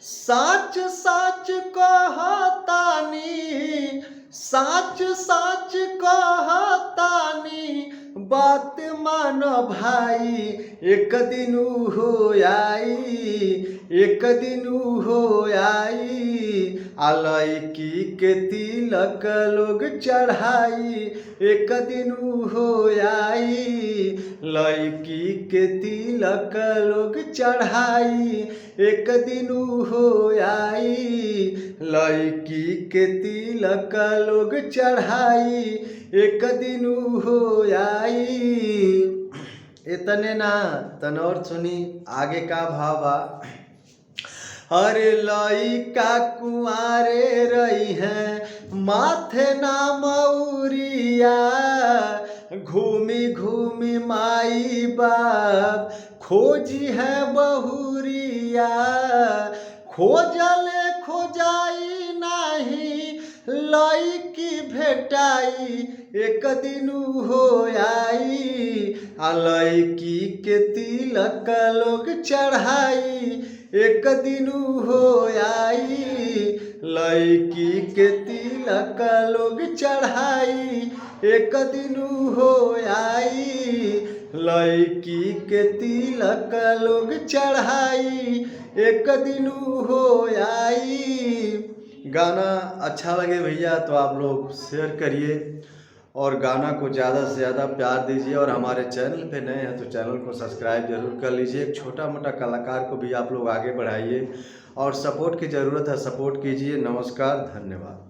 साच साच कहतानी, साच साच कहतानी, बात मान भाई। एक दिन हो आई, एक दिन हो आई, लड़की के तिलक लोग चढ़ाई। एक दिन हो आई, लड़की के तिलक लोग चढ़ाई। एक दिन हो आई, लड़की के तिलक लोग चढ़ाई। एक दिन हो आई। इतने ना तन और सुनी आगे का भावा। अरे लइका कुआरे रही हैं, माथे ना मौरिया, घूमी घूमी माई बाप खोजी है बहुरिया। खोजले खोजाई नाही, लइकी भेटाई। एक दिन हो आई, लइकी के तिलक लोग चढ़ाई। एक दिन हो आई, लड़की के तिलक लोग चढ़ाई। एक दिन हो आई, लड़की के तिलक लोग चढ़ाई। एक दिन हो आई। गाना अच्छा लगे भैया तो आप लोग शेयर करिए और गाना को ज़्यादा से ज़्यादा प्यार दीजिए। और हमारे चैनल पे नए हैं तो चैनल को सब्सक्राइब जरूर कर लीजिए। एक छोटा मोटा कलाकार को भी आप लोग आगे बढ़ाइए और सपोर्ट की ज़रूरत है, सपोर्ट कीजिए। नमस्कार, धन्यवाद।